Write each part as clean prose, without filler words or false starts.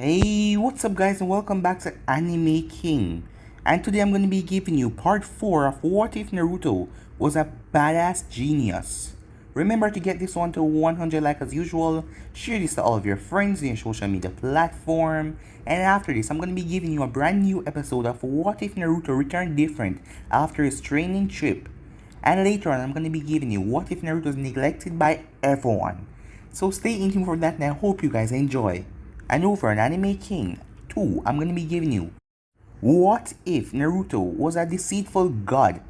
Hey, what's up guys and welcome back to Anime King. And today I'm going to be giving you part 4 of What If Naruto Was a Badass Genius. Remember to get this one to 100 like as usual, share this to all of your friends in your social media platform, and after this I'm going to be giving you a brand new episode of What If Naruto Returned Different after his training trip. And later on I'm going to be giving you What If Naruto is neglected by everyone. So stay in tune for that and I hope you guys enjoy. And over on Anime King 2, I'm going to be giving you What If Naruto Was a Deceitful God?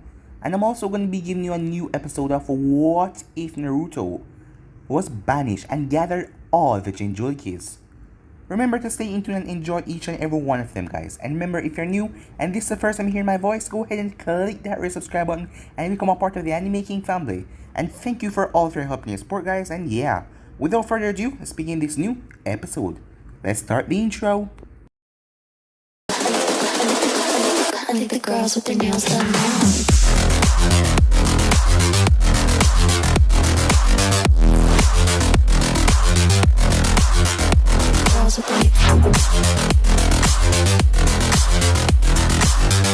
And I'm also going to be giving you a new episode of What If Naruto Was Banished and Gathered All the Jinchurikis. Remember to stay in tune and enjoy each and every one of them guys. And remember, if you're new and this is the first time you hear my voice, go ahead and click that red subscribe button and become a part of the Anime King family. And thank you for all of your help and your support guys. And yeah, without further ado, let's begin this new episode. Let's start the intro. I think the girls with their nails done now. Girls with their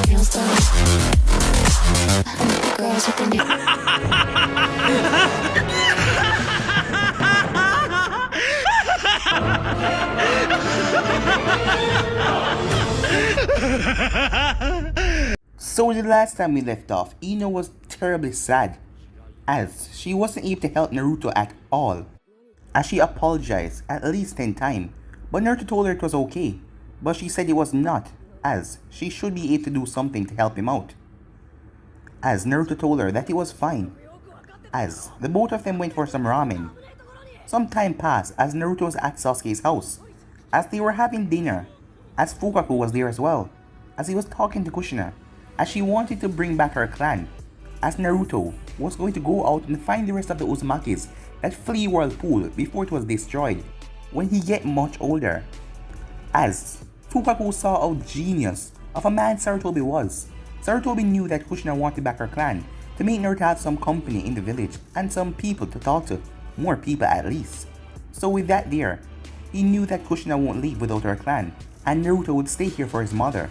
nails done. I think the girls with their So the last time we left off, Ino was terribly sad as she wasn't able to help Naruto at all, as she apologized at least 10 times, but Naruto told her it was okay, but she said it was not, as she should be able to do something to help him out. As Naruto told her that it was fine, as the both of them went for some ramen. Some time passed as Naruto was at Sasuke's house, as they were having dinner, as Fukaku was there as well, as he was talking to Kushina, as she wanted to bring back her clan, as Naruto was going to go out and find the rest of the Uzumakis that flee Whirlpool before it was destroyed when he get much older. As Fukaku saw how genius of a man Sarutobi was, Sarutobi knew that Kushina wanted back her clan to make Naruto have some company in the village and some people to talk to, more people at least. So with that there, he knew that Kushina won't leave without her clan and Naruto would stay here for his mother.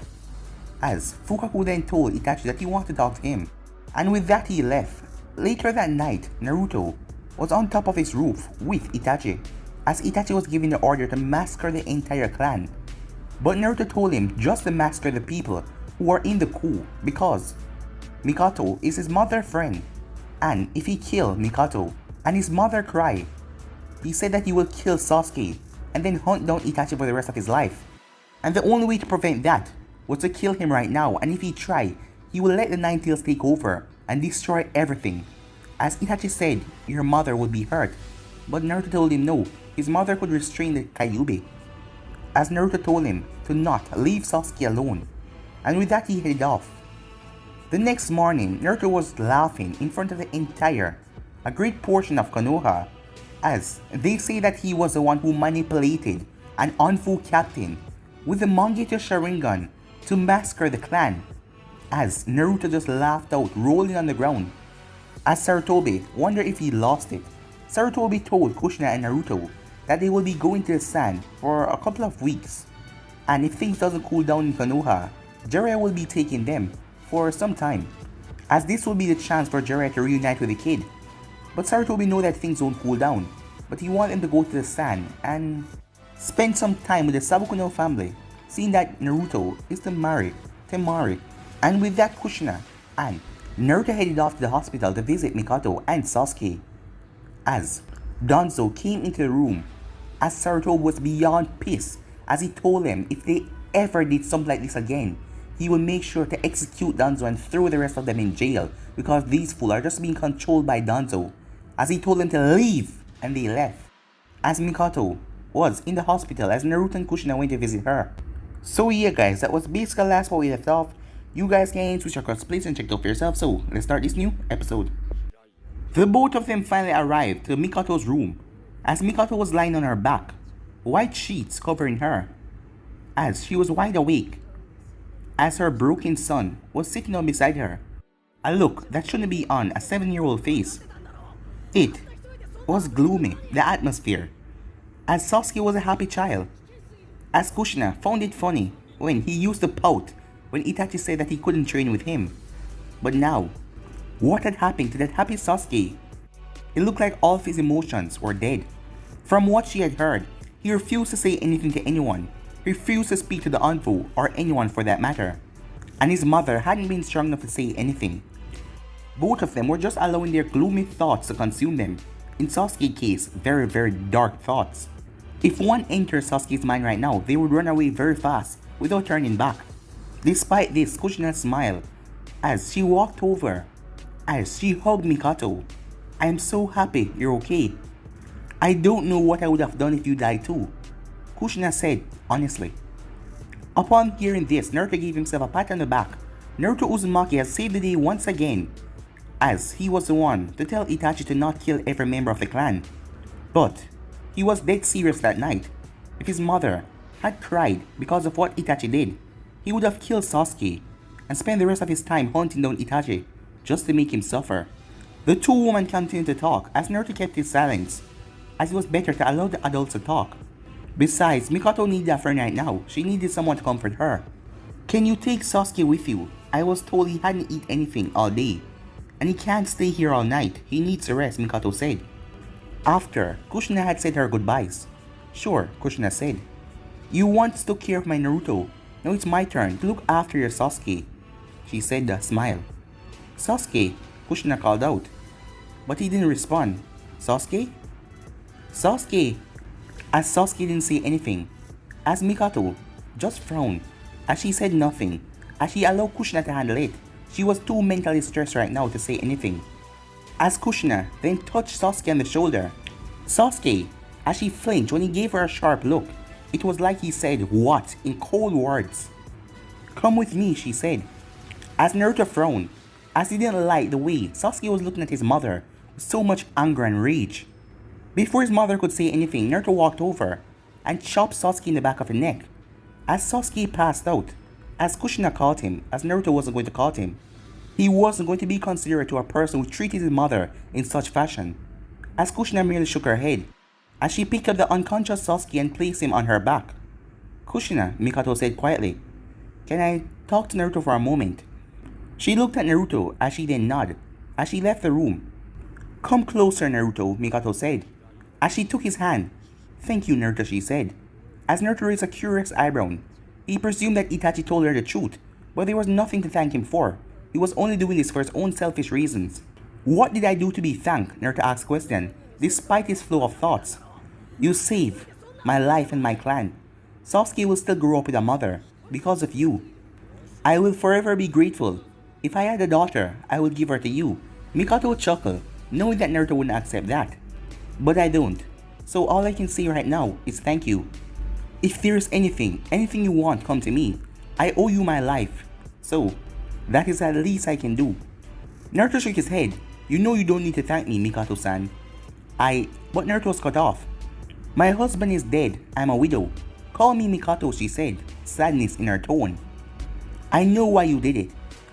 As Fukaku then told Itachi that he wanted to talk to him, and with that he left. Later that night, Naruto was on top of his roof with Itachi, as Itachi was giving the order to massacre the entire clan. But Naruto told him just to massacre the people who are in the coup because Mikoto is his mother's friend, and if he kill Mikoto and his mother cry, he said that he will kill Sasuke and then hunt down Itachi for the rest of his life. And the only way to prevent that was to kill him right now, and if he tried, he will let the Nine Tails take over and destroy everything. As Itachi said, your mother would be hurt, but Naruto told him no, his mother could restrain the Kyuubi. As Naruto told him to not leave Sasuke alone, and with that he headed off. The next morning, Naruto was laughing in front of the a great portion of Konoha, as they say that he was the one who manipulated an Anfu captain with the Mangekyou Sharingan to massacre the clan, as Naruto just laughed out, rolling on the ground. As Sarutobi wondered if he lost it, Sarutobi told Kushina and Naruto that they will be going to the sand for a couple of weeks, and if things doesn't cool down in Konoha, Jiraiya will be taking them for some time, as this will be the chance for Jiraiya to reunite with the kid. But Sarutobi know that things don't cool down, but he wanted them to go to the sand and spend some time with the Sabukuno family, seeing that Naruto is to marry Temari. And with that, Kushina and Naruto headed off to the hospital to visit Mikoto and Sasuke, as Danzo came into the room, as Sarutobi was beyond pissed, as he told them if they ever did something like this again, he will make sure to execute Danzo and throw the rest of them in jail because these fools are just being controlled by Danzo, as he told them to leave, and they left. As Mikoto was in the hospital as Naruto and Kushina went to visit her. So yeah guys, that was basically the last part we left off. You guys can switch across place and check it out for yourself, so let's start this new episode. The both of them finally arrived to Mikoto's room, as Mikoto was lying on her back, white sheets covering her, as she was wide awake, as her broken son was sitting on beside her, a look that shouldn't be on a 7-year-old face. It was gloomy, the atmosphere, as Sasuke was a happy child, as Kushina found it funny when he used to pout when Itachi said that he couldn't train with him. But now, what had happened to that happy Sasuke? It looked like all of his emotions were dead. From what she had heard, he refused to say anything to anyone, refused to speak to the Anfu or anyone for that matter. And his mother hadn't been strong enough to say anything. Both of them were just allowing their gloomy thoughts to consume them. In Sasuke's case, very dark thoughts. If one enters Sasuke's mind right now, they would run away very fast without turning back. Despite this, Kushina smiled as she walked over, as she hugged Mikato. "I am so happy you're okay. I don't know what I would have done if you died too," Kushina said honestly. Upon hearing this, Naruto gave himself a pat on the back. Naruto Uzumaki has saved the day once again, as he was the one to tell Itachi to not kill every member of the clan. But he was dead serious that night. If his mother had cried because of what Itachi did, he would have killed Sasuke and spent the rest of his time hunting down Itachi just to make him suffer. The two women continued to talk as Naruto kept his silence, as it was better to allow the adults to talk. Besides, Mikato needed a friend right now. She needed someone to comfort her. "Can you take Sasuke with you? I was told he hadn't eaten anything all day, and he can't stay here all night. He needs a rest," Mikato said. After Kushina had said her goodbyes. "Sure," Kushina said. "You once took care of my Naruto. Now it's my turn to look after your Sasuke," she said with a smile. "Sasuke," Kushina called out. But he didn't respond. "Sasuke? Sasuke!" As Sasuke didn't say anything, as Mikato just frowned, as she said nothing, as she allowed Kushina to handle it. She was too mentally stressed right now to say anything. As Kushina then touched Sasuke on the shoulder, Sasuke, as she flinched when he gave her a sharp look, it was like he said "what" in cold words. "Come with me," she said. As Naruto frowned, as he didn't like the way Sasuke was looking at his mother with so much anger and rage. Before his mother could say anything, Naruto walked over and chopped Sasuke in the back of the neck. As Sasuke passed out, as Kushina caught him, as Naruto wasn't going to caught him, he wasn't going to be considerate to a person who treated his mother in such fashion. As Kushina merely shook her head, as she picked up the unconscious Sasuke and placed him on her back. "Kushina," Mikato said quietly, "can I talk to Naruto for a moment?" She looked at Naruto as she then nodded, as she left the room. "Come closer, Naruto," Mikato said, as she took his hand. "Thank you, Naruto," she said. As Naruto raised a curious eyebrow, he presumed that Itachi told her the truth, but there was nothing to thank him for. He was only doing this for his own selfish reasons. "What did I do to be thanked?" Naruto asked question, despite his flow of thoughts. "You saved my life and my clan. Sasuke will still grow up with a mother because of you. I will forever be grateful. If I had a daughter, I would give her to you." Mikato chuckled, knowing that Naruto wouldn't accept that. "But I don't. So all I can say right now is thank you. If there's anything you want, come to me. I owe you my life. So, that is at least I can do." Naruto shook his head. "You know you don't need to thank me, Mikato-san." But Naruto was cut off. "My husband is dead. I'm a widow. Call me Mikato," she said, sadness in her tone. "I know why you did it,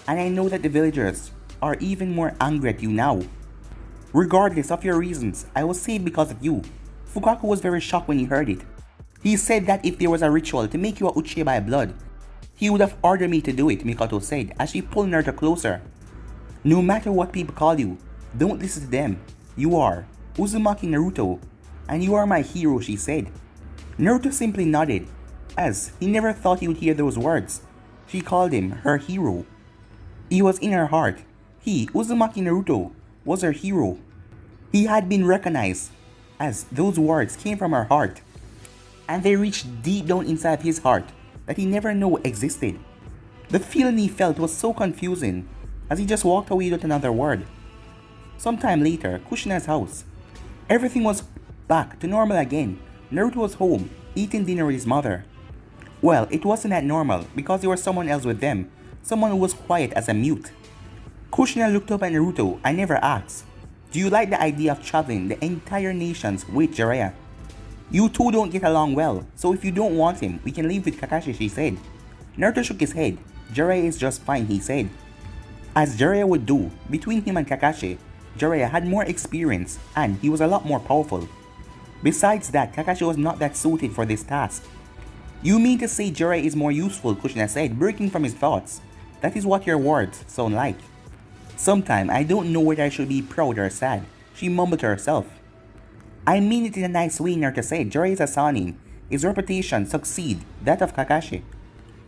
and I know that the villagers are even more angry at you now. Regardless of your reasons, I was saved because of you." Fukaku was very shocked when he heard it. He said that if there was a ritual to make you a Uchiha by blood, he would have ordered me to do it, Mikato said as she pulled Naruto closer. "No matter what people call you, don't listen to them. You are Uzumaki Naruto, and you are my hero," she said. Naruto simply nodded, as he never thought he would hear those words. She called him her hero. He was in her heart. He, Uzumaki Naruto, was her hero. He had been recognized, as those words came from her heart, and they reached deep down inside his heart that he never knew existed. The feeling he felt was so confusing, as he just walked away without another word. Sometime later, Kushina's house. Everything was back to normal again. Naruto was home, eating dinner with his mother. Well, it wasn't that normal because there was someone else with them, someone who was quiet as a mute. Kushina looked up at Naruto and never asked, "Do you like the idea of traveling the entire nations with Jiraiya? You two don't get along well, so if you don't want him, we can leave with Kakashi," she said. Naruto shook his head. "Jiraiya is just fine," he said. As Jiraiya would do, between him and Kakashi, Jiraiya had more experience and he was a lot more powerful. Besides that, Kakashi was not that suited for this task. You mean to say Jiraiya is more useful, Kushina said, breaking from his thoughts. That is what your words sound like. Sometime I don't know whether I should be proud or sad, she mumbled to herself. I mean it in a nice way, Naruto said. Jiraiya is a Sanin. His reputation succeeds that of Kakashi.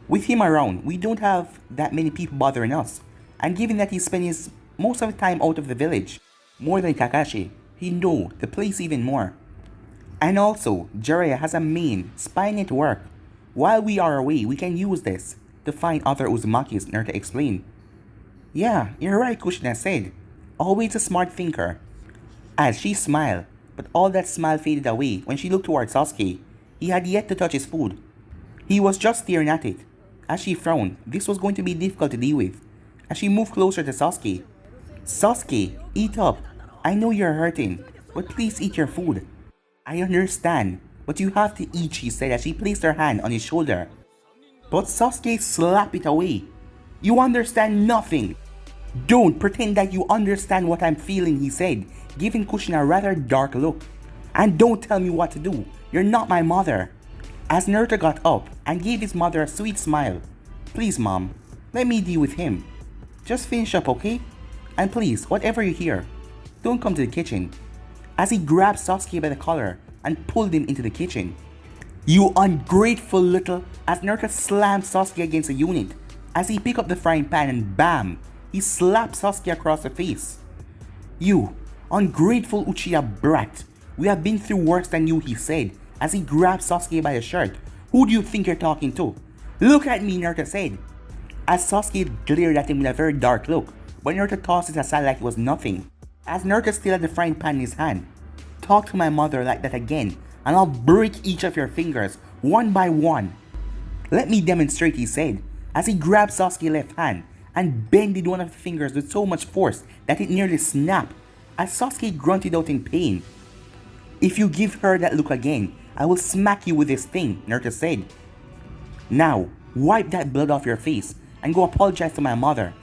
With him around, we don't have that many people bothering us. And given that he spends most of the time out of the village, more than Kakashi, he knows the place even more. And also, Jiraiya has a main spy network. While we are away, we can use this to find other Uzumakis, Naruto explained. Yeah, you're right, Kushina said. Always a smart thinker. As she smiled, but all that smile faded away when she looked towards Sasuke. He had yet to touch his food. He was just staring at it. As she frowned, this was going to be difficult to deal with. As she moved closer to Sasuke. Sasuke, eat up. I know you're hurting, but please eat your food. I understand, but you have to eat, she said as she placed her hand on his shoulder. But Sasuke slapped it away. You understand nothing. Don't pretend that you understand what I'm feeling, he said, giving Kushina a rather dark look. And don't tell me what to do. You're not my mother. As Naruto got up and gave his mother a sweet smile. Please, Mom, let me deal with him. Just finish up, okay? And please, whatever you hear, don't come to the kitchen. As he grabbed Sasuke by the collar and pulled him into the kitchen. You ungrateful little... As Naruto slammed Sasuke against a unit. As he picked up the frying pan and bam! He slapped Sasuke across the face. You ungrateful Uchiha brat. We have been through worse than you, he said, as he grabbed Sasuke by the shirt. Who do you think you're talking to? Look at me, Naruto said. As Sasuke glared at him with a very dark look, but Naruto tossed it aside like it was nothing. As Naruto still had the frying pan in his hand. Talk to my mother like that again, and I'll break each of your fingers, one by one. Let me demonstrate, he said, as he grabbed Sasuke's left hand and bended one of the fingers with so much force that it nearly snapped, as Sasuke grunted out in pain. If you give her that look again, I will smack you with this thing, Naruto said. Now, wipe that blood off your face and go apologize to my mother.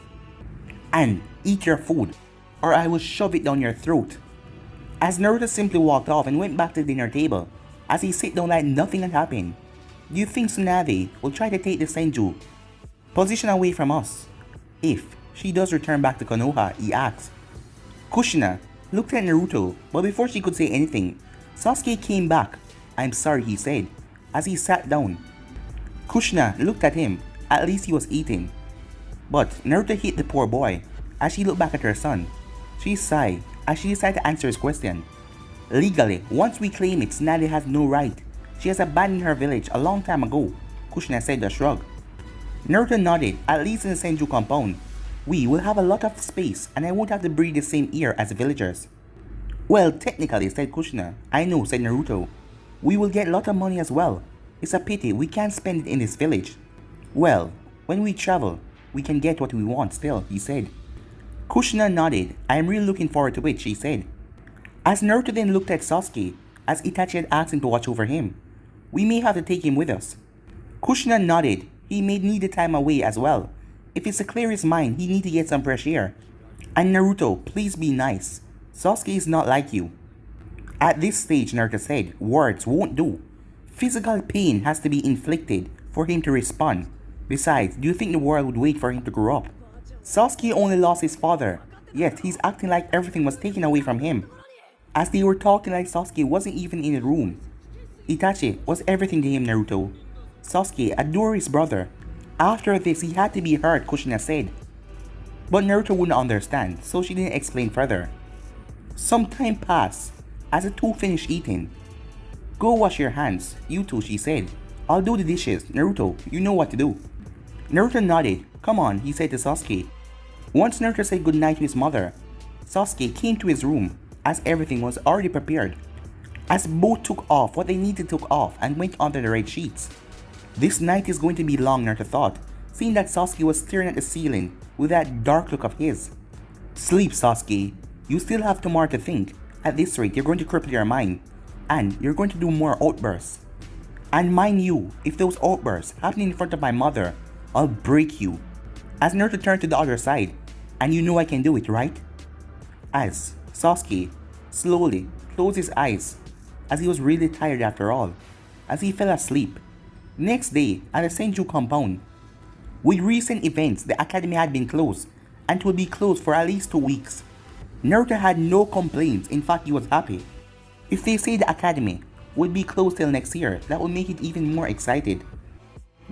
And eat your food, or I will shove it down your throat. As Naruto simply walked off and went back to the dinner table, as he sat down like nothing had happened. Do you think Tsunade will try to take the Senju position away from us? If she does return back to Konoha, he asked. Kushina looked at Naruto, but before she could say anything, Sasuke came back. I'm sorry, he said, as he sat down. Kushina looked at him, at least he was eating. But Naruto hit the poor boy, as she looked back at her son. She sighed, as she decided to answer his question. Legally, once we claim it, Tsunade has no right. She has abandoned her village a long time ago, Kushina said with a shrug. Naruto nodded, at least in the Senju compound. We will have a lot of space and I won't have to breathe the same air as the villagers. Well, technically, said Kushina. I know, said Naruto. We will get a lot of money as well. It's a pity we can't spend it in this village. Well, when we travel, we can get what we want still, he said. Kushina nodded. I am really looking forward to it, she said. As Naruto then looked at Sasuke, as Itachi had asked him to watch over him. We may have to take him with us. Kushina nodded. He may need the time away as well. If it's to clear his mind, he need to get some fresh air. And Naruto, please be nice. Sasuke is not like you. At this stage, Naruto said, words won't do. Physical pain has to be inflicted for him to respond. Besides, do you think the world would wait for him to grow up? Sasuke only lost his father, yet he's acting like everything was taken away from him. As they were talking like Sasuke wasn't even in the room. Itachi was everything to him, Naruto. Sasuke adored his brother. After this, he had to be hurt, Kushina said. But Naruto wouldn't understand, so she didn't explain further. Some time passed, as the two finished eating. Go wash your hands, you two, she said. I'll do the dishes, Naruto, you know what to do. Naruto nodded. Come on, he said to Sasuke. Once Naruto said goodnight to his mother, Sasuke came to his room, as everything was already prepared. As both took off what they needed to take off and went under the red sheets. This night is going to be long, Naruto thought, seeing that Sasuke was staring at the ceiling with that dark look of his. Sleep, Sasuke. You still have tomorrow to think. At this rate, you're going to cripple your mind. And you're going to do more outbursts. And mind you, if those outbursts happen in front of my mother, I'll break you. As Naruto turned to the other side, and you know I can do it, right? As Sasuke slowly closed his eyes, as he was really tired after all, as he fell asleep. Next day, at the Senju compound, with recent events, the academy had been closed, and it would be closed for at least 2 weeks. Naruto had no complaints, in fact he was happy. If they say the academy would be closed till next year, that would make it even more excited.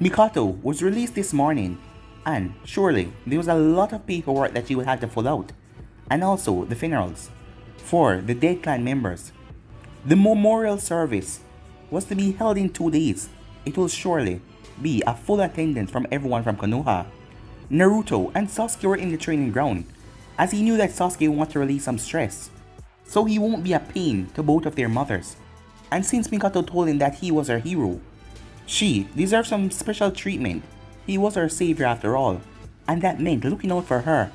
Mikoto was released this morning, and surely there was a lot of paperwork that she would have to fill out, and also the funerals for the dead clan members. The memorial service was to be held in 2 days. It will surely be a full attendance from everyone from Konoha. Naruto and Sasuke were in the training ground, as he knew that Sasuke wanted to release some stress, so he won't be a pain to both of their mothers. And since Mikoto told him that he was her hero, she deserved some special treatment. He was her savior after all, and that meant looking out for her.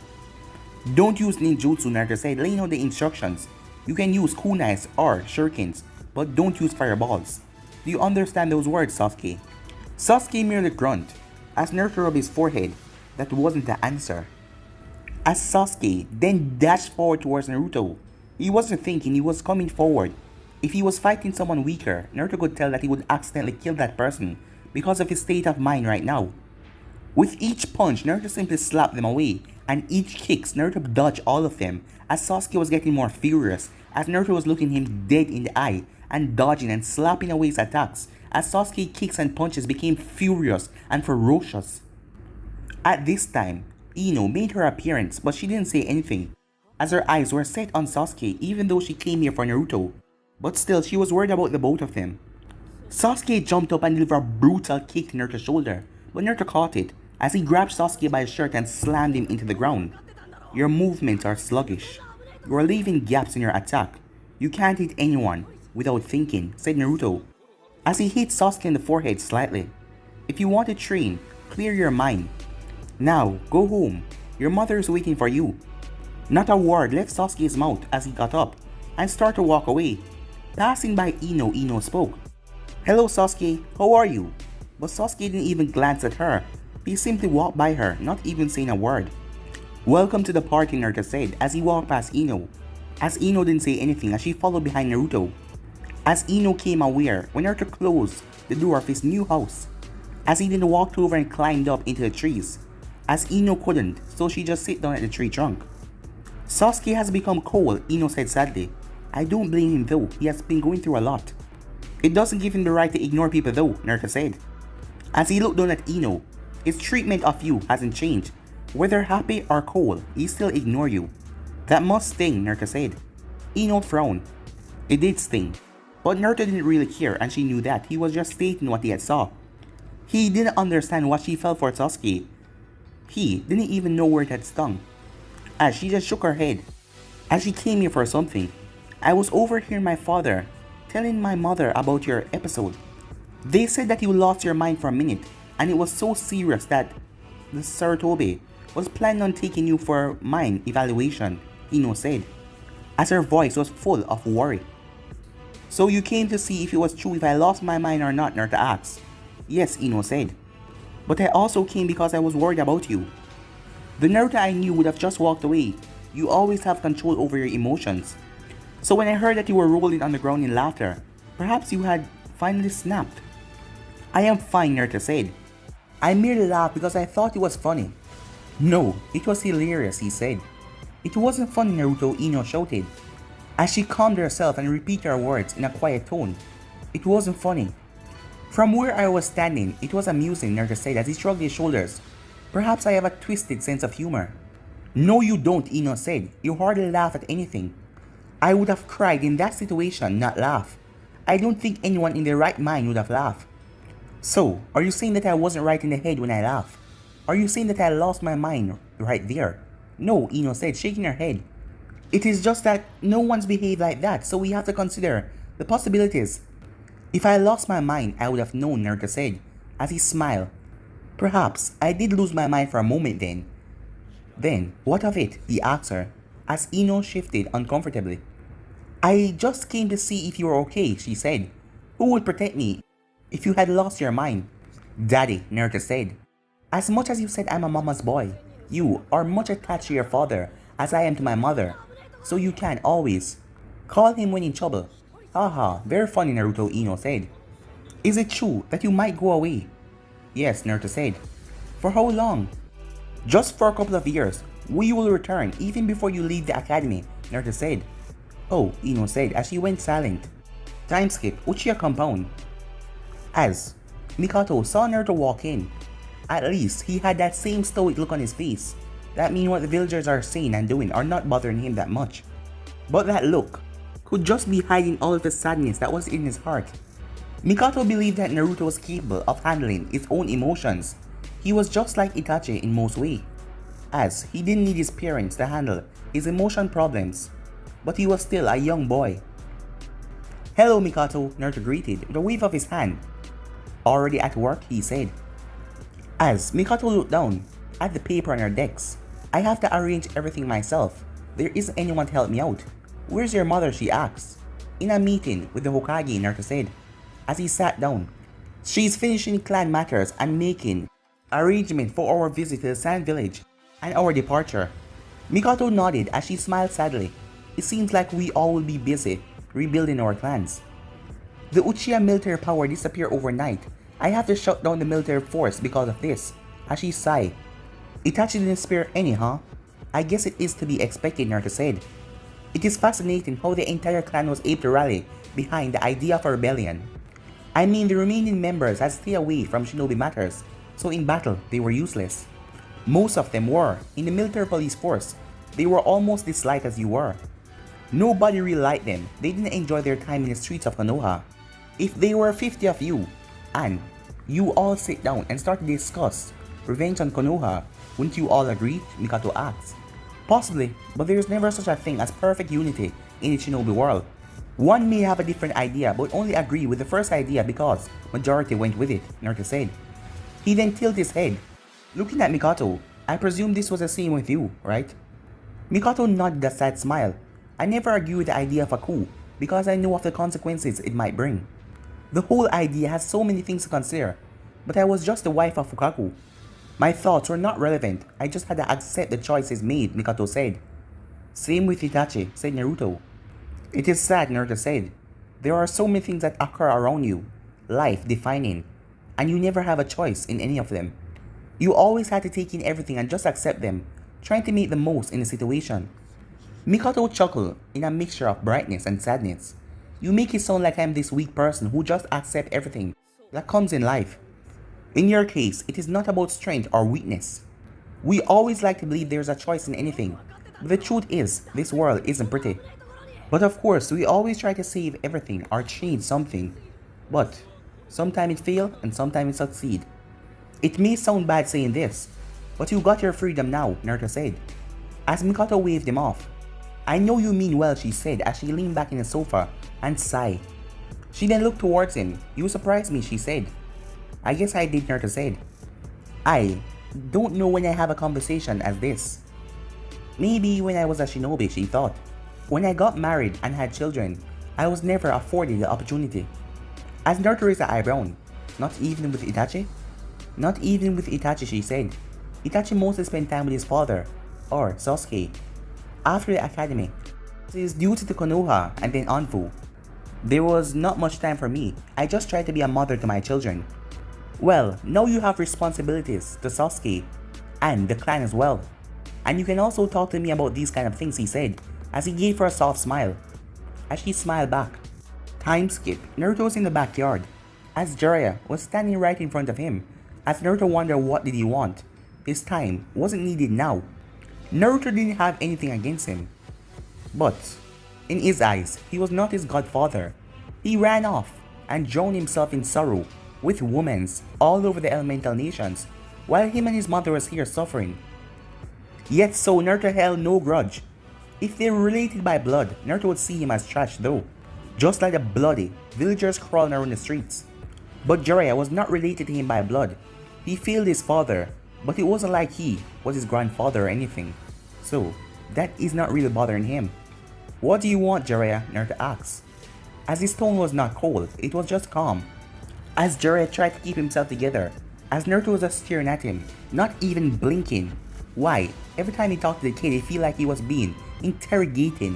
Don't use ninjutsu, Naruto said, laying out the instructions. You can use kunais or shurikens, but don't use fireballs. Do you understand those words, Sasuke? Sasuke merely grunted as Naruto rubbed his forehead. That wasn't the answer. As Sasuke then dashed forward towards Naruto, he wasn't thinking, he was coming forward. If he was fighting someone weaker, Naruto could tell that he would accidentally kill that person because of his state of mind right now. With each punch, Naruto simply slapped them away, and each kicks, Naruto dodged all of them as Sasuke was getting more furious as Naruto was looking him dead in the eye and dodging and slapping away his attacks as Sasuke's kicks and punches became furious and ferocious. At this time, Ino made her appearance, but she didn't say anything as her eyes were set on Sasuke even though she came here for Naruto. But still, she was worried about the both of them. Sasuke jumped up and delivered a brutal kick to Naruto's shoulder, but Naruto caught it as he grabbed Sasuke by his shirt and slammed him into the ground. Your movements are sluggish. You are leaving gaps in your attack. You can't hit anyone without thinking, said Naruto, as he hit Sasuke in the forehead slightly. If you want to train, clear your mind. Now, go home. Your mother is waiting for you. Not a word left Sasuke's mouth as he got up and started to walk away. Passing by Ino, Ino spoke. Hello Sasuke, how are you? But Sasuke didn't even glance at her. He simply walked by her, not even saying a word. Welcome to the party, Naruto said as he walked past Ino. As Ino didn't say anything as she followed behind Naruto. As Ino came aware when Naruto closed the door of his new house. As he then walked over and climbed up into the trees. As Ino couldn't, so she just sit down at the tree trunk. Sasuke has become cold, Ino said sadly. I don't blame him though, he has been going through a lot. It doesn't give him the right to ignore people though, Naruto said. As he looked down at Ino, his treatment of you hasn't changed. Whether happy or cold, he still ignore you. That must sting, Naruto said. Ino frowned. It did sting. But Naruto didn't really care and she knew that. He was just stating what he had saw. He didn't understand what she felt for Sasuke. He didn't even know where it had stung. As she just shook her head. As she came here for something. I was overhearing my father telling my mother about your episode. They said that you lost your mind for a minute and it was so serious that the Sarutobi was planning on taking you for mind evaluation, Ino said, as her voice was full of worry. So you came to see if it was true if I lost my mind or not, Naruto asked. Yes, Ino said. But I also came because I was worried about you. The Naruto I knew would have just walked away. You always have control over your emotions. So when I heard that you were rolling on the ground in laughter, perhaps you had finally snapped. I am fine, Naruto said. I merely laughed because I thought it was funny. No, it was hilarious, he said. It wasn't funny, Naruto, Ino shouted. As she calmed herself and repeated her words in a quiet tone. It wasn't funny. From where I was standing, it was amusing, Naruto said as he shrugged his shoulders. Perhaps I have a twisted sense of humor. No you don't, Ino said. You hardly laugh at anything. I would have cried in that situation, not laugh. I don't think anyone in their right mind would have laughed. So, are you saying that I wasn't right in the head when I laughed? Are you saying that I lost my mind right there? No, Ino said, shaking her head. It is just that no one's behaved like that, so we have to consider the possibilities. If I lost my mind, I would have known, Naruto said, as he smiled. Perhaps I did lose my mind for a moment then. Then, what of it? He asked her, as Ino shifted uncomfortably. I just came to see if you were okay, she said. Who would protect me if you had lost your mind? Daddy, Naruto said. As much as you said I'm a mama's boy, you are much attached to your father as I am to my mother. So you can always call him when in trouble. Haha, very funny, Naruto, Ino said. Is it true that you might go away? Yes, Naruto said. For how long? Just for a couple of years. We will return even before you leave the academy, Naruto said. Oh, Ino said as she went silent. Time skip, Uchiha compound. As Mikato saw Naruto walk in, at least he had that same stoic look on his face. That means what the villagers are saying and doing are not bothering him that much. But that look could just be hiding all of the sadness that was in his heart. Mikato believed that Naruto was capable of handling his own emotions. He was just like Itachi in most ways, as he didn't need his parents to handle his emotion problems, but he was still a young boy. Hello Mikato, Naruto greeted with a wave of his hand. Already at work, he said. As Mikato looked down at the paper on her decks, I have to arrange everything myself. There isn't anyone to help me out. Where's your mother, she asked. In a meeting with the Hokage, Naruto said, as he sat down. She's finishing clan matters and making arrangement for our visit to the Sand Village and our departure. Mikato nodded as she smiled sadly. It seems like we all will be busy rebuilding our clans. The Uchiha military power disappeared overnight. I have to shut down the military force because of this, as she sighed. Itachi didn't spare any, huh? I guess it is to be expected, Naruto said. It is fascinating how the entire clan was able to rally behind the idea of a rebellion. I mean, the remaining members had stayed away from shinobi matters, so in battle they were useless. Most of them were in the military police force. They were almost disliked as you were. Nobody really liked them. They didn't enjoy their time in the streets of Konoha. If there were 50 of you, and you all sit down and start to discuss revenge on Konoha, wouldn't you all agree? Mikato asked. Possibly, but there is never such a thing as perfect unity in the shinobi world. One may have a different idea but only agree with the first idea because majority went with it, Naruto said. He then tilted his head. Looking at Mikato, I presume this was the same with you, right? Mikato nodded a sad smile. I never argue with the idea of a coup because I know of the consequences it might bring. The whole idea has so many things to consider, but I was just the wife of Fukaku. My thoughts were not relevant, I just had to accept the choices made, Mikato said. Same with Itachi, said Naruto. It is sad, Naruto said. There are so many things that occur around you, life defining, and you never have a choice in any of them. You always had to take in everything and just accept them, trying to make the most in the situation. Mikato chuckled in a mixture of brightness and sadness. You make it sound like I'm this weak person who just accepts everything that comes in life. In your case, it is not about strength or weakness. We always like to believe there's a choice in anything, but the truth is, this world isn't pretty. But of course, we always try to save everything or change something. But sometimes it fails and sometimes it succeeds. It may sound bad saying this, but you got your freedom now, Naruto said, as Mikato waved him off. I know you mean well, she said as she leaned back in the sofa and sighed. She then looked towards him. You surprised me, she said. I guess I did, Naruto said. I don't know when I have a conversation as this. Maybe when I was a shinobi, she thought. When I got married and had children, I was never afforded the opportunity. As Naruto raised her eyebrow, not even with Itachi? Not even with Itachi, she said. Itachi mostly spent time with his father, or Sasuke. After the academy, he is due to the Konoha and then Anfu. There was not much time for me. I just tried to be a mother to my children. Well, now you have responsibilities to Sasuke and the clan as well. And you can also talk to me about these kind of things, he said, as he gave her a soft smile. As she smiled back. Time skip. Naruto was in the backyard, as Jiraiya was standing right in front of him. As Naruto wondered what did he want. His time wasn't needed now. Naruto didn't have anything against him. But, in his eyes, he was not his godfather. He ran off and drowned himself in sorrow with women all over the elemental nations, while him and his mother was here suffering. Yet so Naruto held no grudge. If they were related by blood, Naruto would see him as trash though, just like the bloody villagers crawling around the streets. But Jiraiya was not related to him by blood. He failed his father, but it wasn't like he was his grandfather or anything. So, that is not really bothering him. What do you want, Jiraiya? Naruto asked. As his tone was not cold, it was just calm. As Jiraiya tried to keep himself together, as Naruto was just staring at him, not even blinking. Why? Every time he talked to the kid, it felt like he was being interrogated.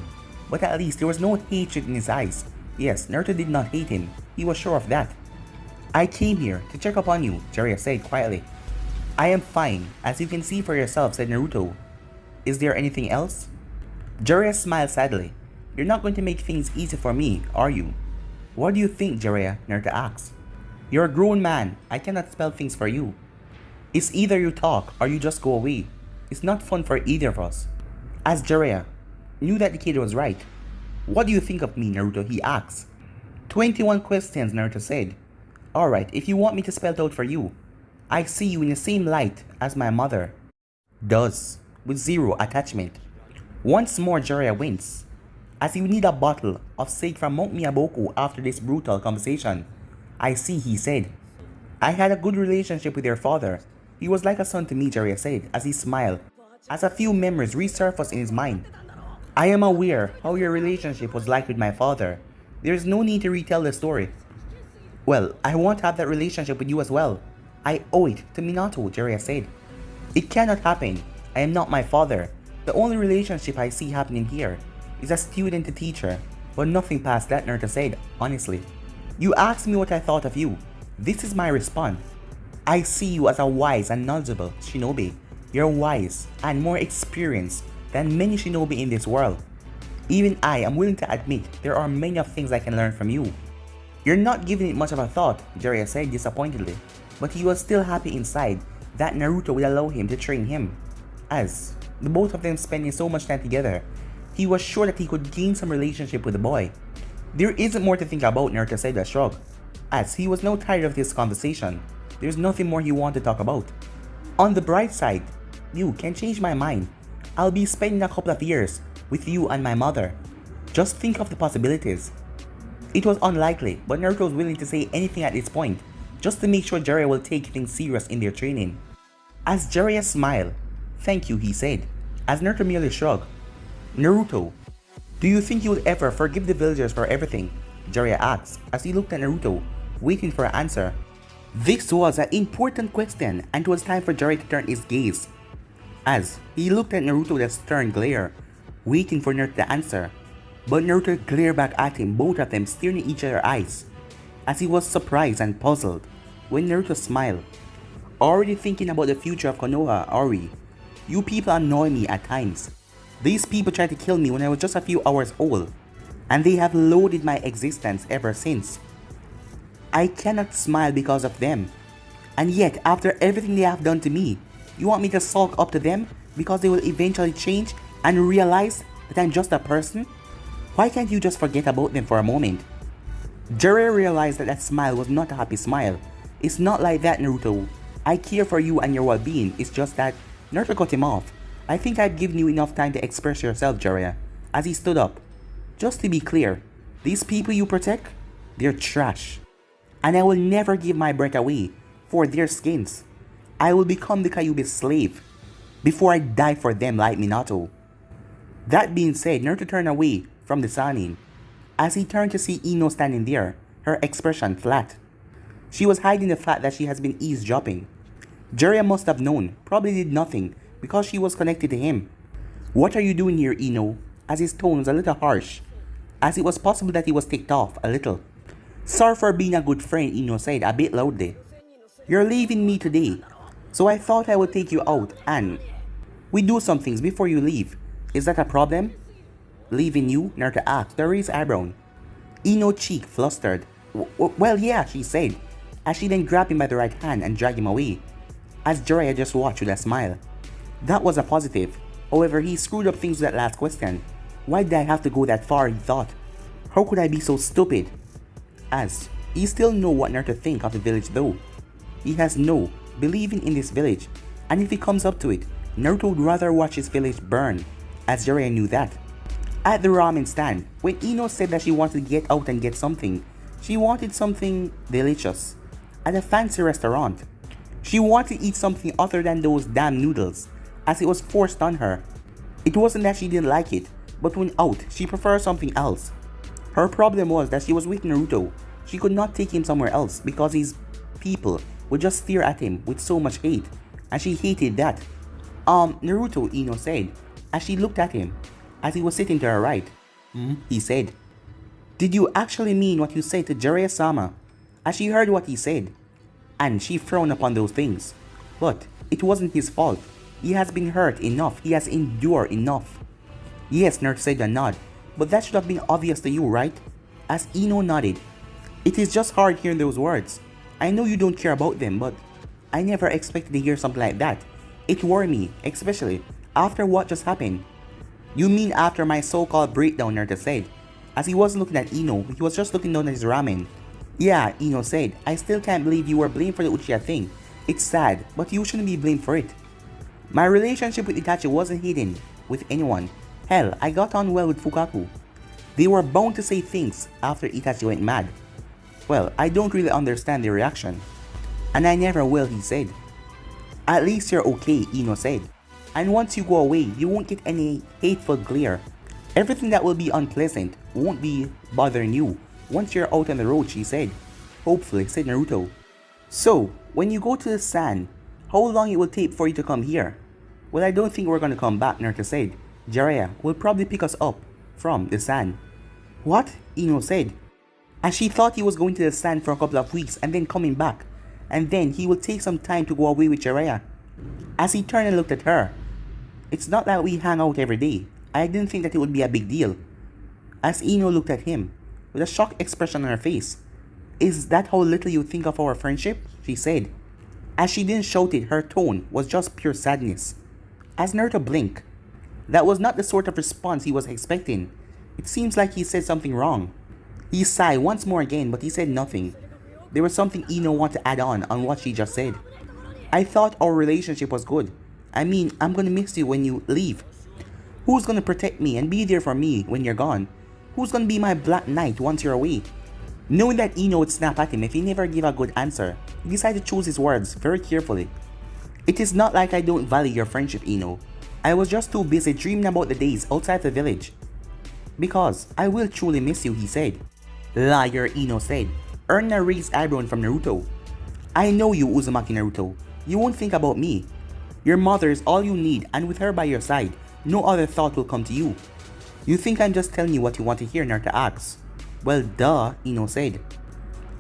But at least there was no hatred in his eyes. Yes, Naruto did not hate him. He was sure of that. I came here to check up on you, Jiraiya said quietly. I am fine, as you can see for yourself, said Naruto. Is there anything else? Jiraiya smiled sadly. You're not going to make things easy for me, are you? What do you think, Jiraiya? Naruto asked. You're a grown man. I cannot spell things for you. It's either you talk or you just go away. It's not fun for either of us. As Jiraiya knew that the kid was right. What do you think of me, Naruto? He asked. 21 questions, Naruto said. Alright, if you want me to spell it out for you. I see you in the same light as my mother does, with zero attachment. Once more, Jiraiya winced, as he would need a bottle of sake from Mount Miyaboku after this brutal conversation. I see, he said. I had a good relationship with your father. He was like a son to me, Jiraiya said, as he smiled, as a few memories resurfaced in his mind. I am aware how your relationship was like with my father. There is no need to retell the story. Well, I want to have that relationship with you as well. I owe it to Minato, Jiraiya said. It cannot happen. I am not my father. The only relationship I see happening here is a student to teacher, but nothing past that, Naruto said, honestly. You asked me what I thought of you. This is my response. I see you as a wise and knowledgeable shinobi. You're wise and more experienced than many shinobi in this world. Even I am willing to admit there are many of things I can learn from you. You're not giving it much of a thought, Jiraiya said disappointedly, but he was still happy inside that Naruto would allow him to train him. As the both of them spending so much time together, he was sure that he could gain some relationship with the boy. There isn't more to think about, Naruto said with a shrug. As he was now tired of this conversation, there's nothing more he wanted to talk about. On the bright side, you can change my mind. I'll be spending a couple of years with you and my mother. Just think of the possibilities. It was unlikely, but Naruto was willing to say anything at this point, just to make sure Jiraiya will take things serious in their training. As Jiraiya smiled, thank you, he said, as Naruto merely shrugged. Naruto, do you think you will ever forgive the villagers for everything? Jiraiya asked, as he looked at Naruto, waiting for an answer. This was an important question, and it was time for Jiraiya to turn his gaze. As he looked at Naruto with a stern glare, waiting for Naruto to answer. But Naruto glared back at him, both of them staring at each other's eyes, as he was surprised and puzzled when Naruto smiled. Already thinking about the future of Konoha, are we? You people annoy me at times. These people tried to kill me when I was just a few hours old, and they have loaded my existence ever since. I cannot smile because of them. And yet, after everything they have done to me, you want me to sulk up to them because they will eventually change and realize that I'm just a person? Why can't you just forget about them for a moment? Jiraiya realized that that smile was not a happy smile. It's not like that, Naruto. I care for you and your well-being. It's just that Naruto cut him off. I think I've given you enough time to express yourself, Jiraiya, as he stood up. Just to be clear, these people you protect, they're trash. And I will never give my breath away for their skins. I will become the Kyuubi's slave before I die for them like Minato. That being said, Naruto turned away from the Sannin. As he turned to see Ino standing there, her expression flat. She was hiding the fact that she has been eavesdropping. Jiraiya must have known, probably did nothing, because she was connected to him. What are you doing here, Ino? As his tone was a little harsh, as it was possible that he was ticked off a little. Sorry for being a good friend, Ino said a bit loudly. You're leaving me today, so I thought I would take you out and we do some things before you leave. Is that a problem? Leaving you? Naruto asked, the raised eyebrow. Ino's cheek flustered. Well, yeah, she said, as she then grabbed him by the right hand and dragged him away, as Jiraiya just watched with a smile. That was a positive. However, he screwed up things with that last question. Why did I have to go that far, he thought. How could I be so stupid? As he still know what Naruto think of the village though. He has no believing in this village, and if he comes up to it, Naruto would rather watch his village burn, as Jiraiya knew that. At the ramen stand, when Ino said that she wanted to get out and get something, she wanted something delicious. At a fancy restaurant, she wanted to eat something other than those damn noodles, as it was forced on her. It wasn't that she didn't like it, but when out, she preferred something else. Her problem was that she was with Naruto. She could not take him somewhere else because his people would just stare at him with so much hate, and she hated that. Naruto, Ino said, as she looked at him, as he was sitting to her right. He said, did you actually mean what you said to Jiraiya-sama? as she heard what he said, and she frowned upon those things. But it wasn't his fault. He has been hurt enough. He has endured enough. Yes, Naruto said a nod, but that should have been obvious to you, right? As Ino nodded. It is just hard hearing those words. I know you don't care about them, but I never expected to hear something like that. It worried me, especially after what just happened. You mean after my so-called breakdown, Naruto said. As he wasn't looking at Ino, he was just looking down at his ramen. Yeah, Ino said, I still can't believe you were blamed for the Uchiha thing. It's sad, but you shouldn't be blamed for it. My relationship with Itachi wasn't hidden with anyone. Hell, I got on well with Fukaku. They were bound to say things after Itachi went mad. Well, I don't really understand their reaction. And I never will, he said. At least you're okay, Ino said. And once you go away, you won't get any hateful glare. Everything that will be unpleasant won't be bothering you once you're out on the road, she said. Hopefully, said Naruto. So, when you go to the sand, how long it will take for you to come here? Well, I don't think we're gonna come back, Naruto said. Jiraiya will probably pick us up from the sand. What? Ino said. As she thought he was going to the sand for a couple of weeks and then coming back. And then he will take some time to go away with Jiraiya. As he turned and looked at her. It's not that we hang out every day. I didn't think that it would be a big deal. As Ino looked at him, with a shocked expression on her face. Is that how little you think of our friendship? She said. As she didn't shout it, her tone was just pure sadness. As Naruto blinked. That was not the sort of response he was expecting. It seems like he said something wrong. He sighed once more again, but he said nothing. There was something Ino wanted to add on what she just said. I thought our relationship was good. I mean, I'm gonna miss you when you leave. Who's gonna protect me and be there for me when you're gone? Who's gonna be my Black Knight once you're away? Knowing that Ino would snap at him if he never gave a good answer, he decided to choose his words very carefully. It is not like I don't value your friendship, Ino. I was just too busy dreaming about the days outside the village. Because I will truly miss you, he said. Liar, Ino said, earning a raised eyebrow from Naruto. I know you, Uzumaki Naruto. You won't think about me. Your mother is all you need, and with her by your side, no other thought will come to you. You think I'm just telling you what you want to hear, Naruto asks. Well, duh, Ino said.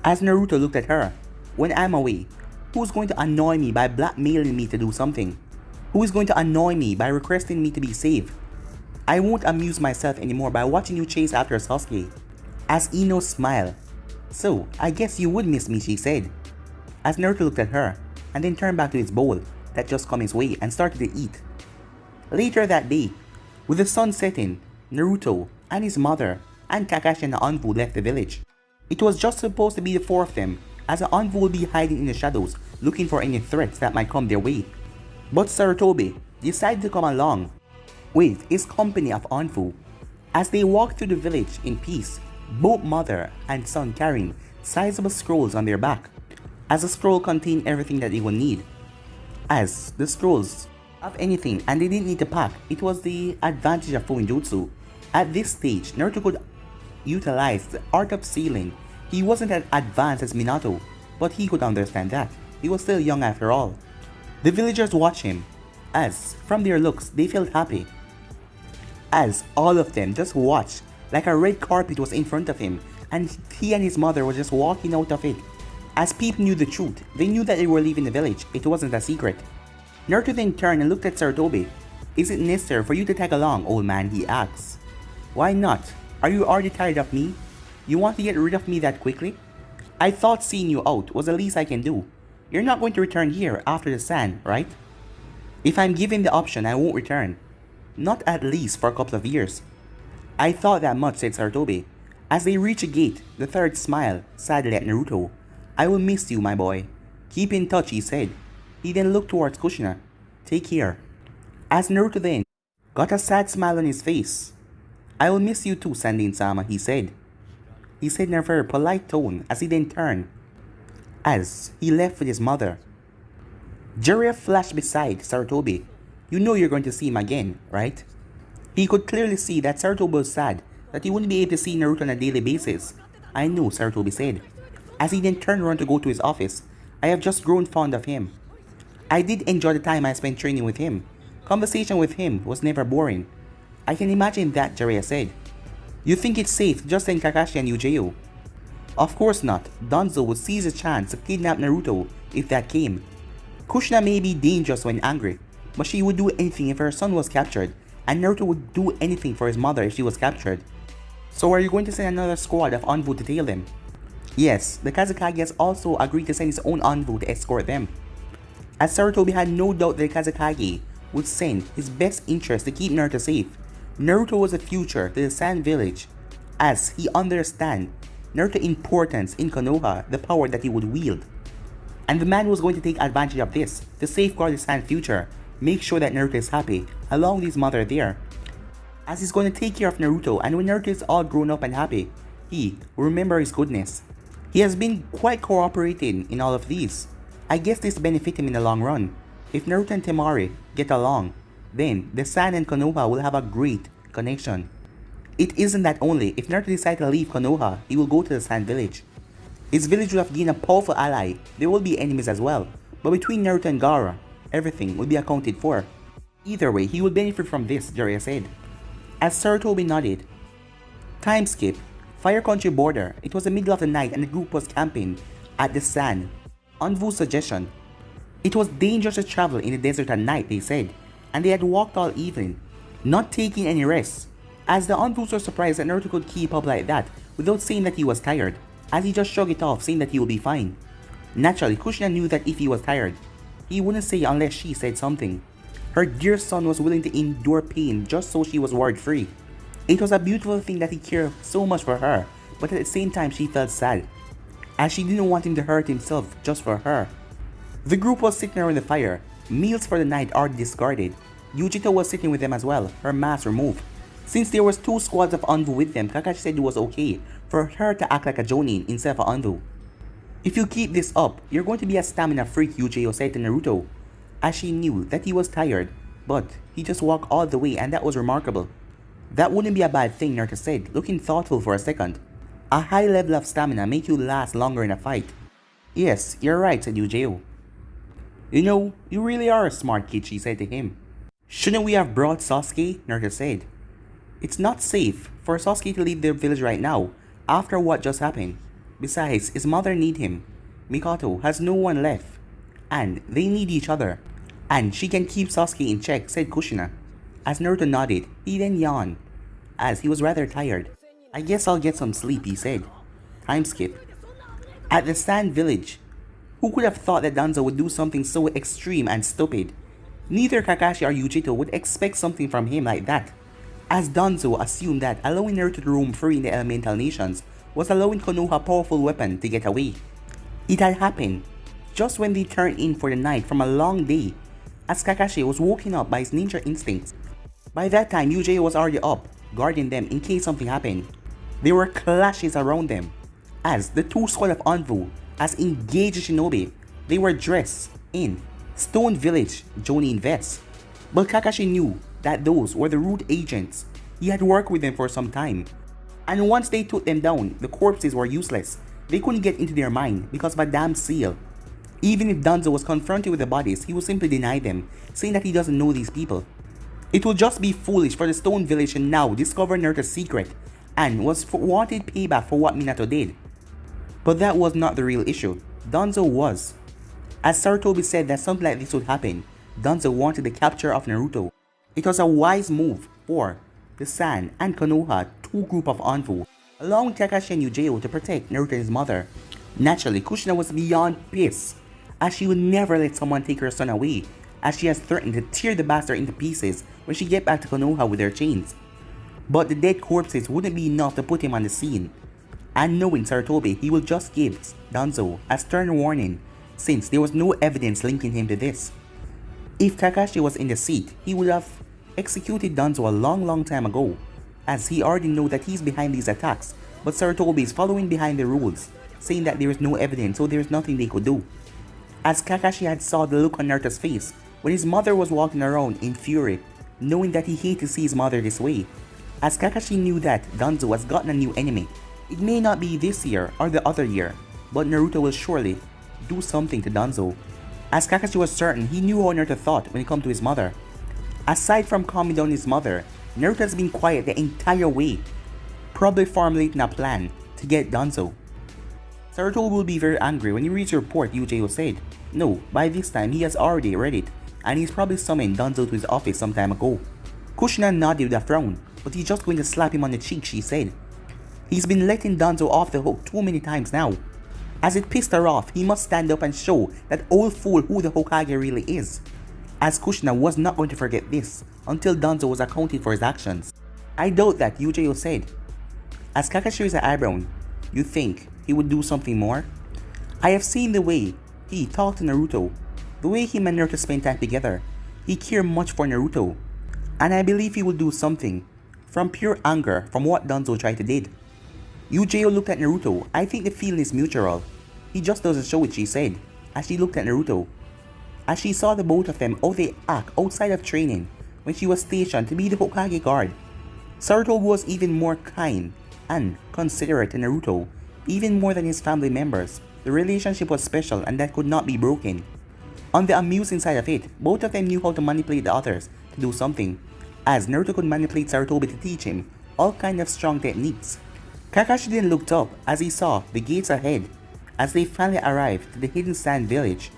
As Naruto looked at her, when I'm away, who's going to annoy me by blackmailing me to do something? Who is going to annoy me by requesting me to be saved? I won't amuse myself anymore by watching you chase after Sasuke. As Ino smiled. So, I guess you would miss me, she said. As Naruto looked at her, and then turned back to his bowl that just come his way and started to eat. Later that day, with the sun setting, Naruto and his mother and Kakashi and the Anbu left the village. It was just supposed to be the four of them, as the Anbu would be hiding in the shadows looking for any threats that might come their way. But Sarutobi decided to come along with his company of Anbu. As they walked through the village in peace, both mother and son carrying sizable scrolls on their back, as the scroll contained everything that they would need. As the scrolls of anything and they didn't need to pack, it was the advantage of Fuinjutsu. At this stage, Naruto could utilize the art of sealing. He wasn't as advanced as Minato, but he could understand that. He was still young after all. The villagers watched him, as from their looks they felt happy. As all of them just watched like a red carpet was in front of him, and he and his mother were just walking out of it. As people knew the truth, they knew that they were leaving the village. It wasn't a secret. Naruto then turned and looked at Sarutobi. Is it necessary for you to tag along, old man? He asked. Why not? Are you already tired of me? You want to get rid of me that quickly? I thought seeing you out was the least I can do. You're not going to return here after the sand, right? If I'm given the option, I won't return. Not at least for a couple of years. I thought that much, said Sarutobi. As they reached a gate, the third smiled sadly at Naruto. I will miss you, my boy. Keep in touch, he said. He then looked towards Kushina. Take care. As Naruto then got a sad smile on his face. I will miss you too, Sandaime-sama, he said. He said in a very polite tone as he then turned. As he left with his mother. Jiraiya flashed beside Sarutobi. You know you're going to see him again, right? He could clearly see that Sarutobi was sad that he wouldn't be able to see Naruto on a daily basis. I know, Sarutobi said. As he then turned around to go to his office. I have just grown fond of him. I did enjoy the time I spent training with him. Conversation with him was never boring. I can imagine that, Jiraiya said. You think it's safe to just send Kakashi and Eugeo? Of course not. Danzo would seize a chance to kidnap Naruto if that came. Kushina may be dangerous when angry, but she would do anything if her son was captured, and Naruto would do anything for his mother if she was captured. So are you going to send another squad of envoy to tail them? Yes, the Kazekage has also agreed to send his own envoy to escort them. As Sarutobi had no doubt that the Kazekage would send his best interest to keep Naruto safe. Naruto was the future to the Sand Village, as he understands Naruto's importance in Konoha, the power that he would wield. And the man was going to take advantage of this to safeguard the Sand future, make sure that Naruto is happy, along with his mother there. As he's going to take care of Naruto, and when Naruto is all grown up and happy, he will remember his goodness. He has been quite cooperating in all of these. I guess this benefits him in the long run. If Naruto and Temari get along, then the Sand and Konoha will have a great connection. It isn't that only, if Naruto decides to leave Konoha, he will go to the Sand Village. His village will have gained a powerful ally. There will be enemies as well, but between Naruto and Gaara, everything will be accounted for. Either way, he will benefit from this, Jiraiya said. As Sarutobi nodded. Time skip. Fire Country border. It was the middle of the night and the group was camping at the Sand. Anvu's suggestion. It was dangerous to travel in the desert at night, they said, and they had walked all evening, not taking any rest. As the Anvus were surprised that Naruto could keep up like that without saying that he was tired, as he just shrugged it off, saying that he would be fine. Naturally, Kushina knew that if he was tired, he wouldn't say unless she said something. Her dear son was willing to endure pain just so she was worried free. It was a beautiful thing that he cared so much for her, but at the same time she felt sad, as she didn't want him to hurt himself just for her. The group was sitting around the fire, meals for the night already discarded. Yujito was sitting with them as well, her mask removed. Since there was 2 squads of Anvu with them, Kakashi said it was okay for her to act like a Jonin instead of an Anvu. If you keep this up, you're going to be a stamina freak, Yujiro said to Naruto, as she knew that he was tired, but he just walked all the way and that was remarkable. That wouldn't be a bad thing, Naruto said, looking thoughtful for a second. A high level of stamina make you last longer in a fight. Yes, you're right, said Yujiro. You know, you really are a smart kid, she said to him. Shouldn't we have brought Sasuke? Naruto said. It's not safe for Sasuke to leave their village right now, after what just happened. Besides, his mother needs him. Mikoto has no one left, and they need each other. And she can keep Sasuke in check, said Kushina. As Naruto nodded, he then yawned, as he was rather tired. I guess I'll get some sleep, he said. Time skip. At the Sand Village. Who could have thought that Danzo would do something so extreme and stupid? Neither Kakashi or Yujito would expect something from him like that, as Danzo assumed that allowing Naruto to roam free in the elemental nations was allowing Konoha a powerful weapon to get away. It had happened just when they turned in for the night from a long day, as Kakashi was woken up by his ninja instincts. By that time, Yujiro was already up, guarding them in case something happened. There were clashes around them, as the 2 squad of Anvu, as engaged shinobi, they were dressed in Stone Village Jonin vests. But Kakashi knew that those were the root agents. He had worked with them for some time, and once they took them down, the corpses were useless. They couldn't get into their mind because of a damn seal. Even if Danzo was confronted with the bodies, he would simply deny them, saying that he doesn't know these people. It would just be foolish for the Stone Village to now discover Naruto's secret, and wanted payback for what Minato did. But that was not the real issue. Danzo was. As Sarutobi said that something like this would happen, Danzo wanted the capture of Naruto. It was a wise move for the Sand and Konoha 2 group of Anvu, along with Kakashi and Yujiro to protect Naruto and his mother. Naturally, Kushina was beyond pissed, as she would never let someone take her son away, as she has threatened to tear the bastard into pieces when she get back to Konoha with their chains. But the dead corpses wouldn't be enough to put him on the scene, and knowing Sarutobi, he will just give Danzo a stern warning, since there was no evidence linking him to this. If Kakashi was in the seat, he would have executed Danzo a long time ago, as he already knows that he's behind these attacks, but Sarutobi is following behind the rules, saying that there is no evidence, so there is nothing they could do. As Kakashi had saw the look on Naruto's face when his mother was walking around in fury, knowing that he hated to see his mother this way, as Kakashi knew that Danzo has gotten a new enemy. It may not be this year or the other year, but Naruto will surely do something to Danzo. As Kakashi was certain, he knew how Naruto thought when it came to his mother. Aside from calming down his mother, Naruto has been quiet the entire way, probably formulating a plan to get Danzo. Naruto will be very angry when he reads the report Uchiha said. No, by this time he has already read it, and he's probably summoned Danzo to his office some time ago. Kushina nodded with a frown, but he's just going to slap him on the cheek, she said. He's been letting Danzo off the hook too many times now. As it pissed her off, he must stand up and show that old fool who the Hokage really is. As Kushina was not going to forget this until Danzo was accounting for his actions. I doubt that, Uchiha said. As Kakashi raised an eyebrow, you think he would do something more? I have seen the way he talked to Naruto, the way him and Naruto spent time together. He cared much for Naruto, and I believe he will do something from pure anger from what Danzo tried to did. Uchiha looked at Naruto. I think the feeling is mutual. He just doesn't show it, she said, as she looked at Naruto. As she saw the both of them how they act outside of training when she was stationed to be the Hokage guard. Naruto was even more kind and considerate to Naruto, even more than his family members. The relationship was special and that could not be broken. On the amusing side of it, both of them knew how to manipulate the others to do something, as Naruto could manipulate Sarutobi to teach him all kinds of strong techniques. Kakashi then looked up as he saw the gates ahead as they finally arrived to the hidden sand village.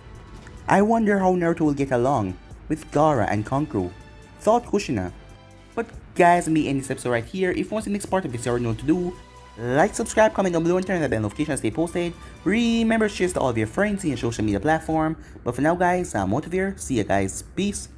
I wonder how Naruto will get along with Gaara and Kankuro, thought Kushina. But guys, me end this episode right here. If you want the next part of this, you already know what to do. Like, subscribe, comment down below, and turn on the bell notifications to stay posted. Remember to share to all of your friends in your social media platform. But for now guys, I'm out of here. See ya guys. Peace.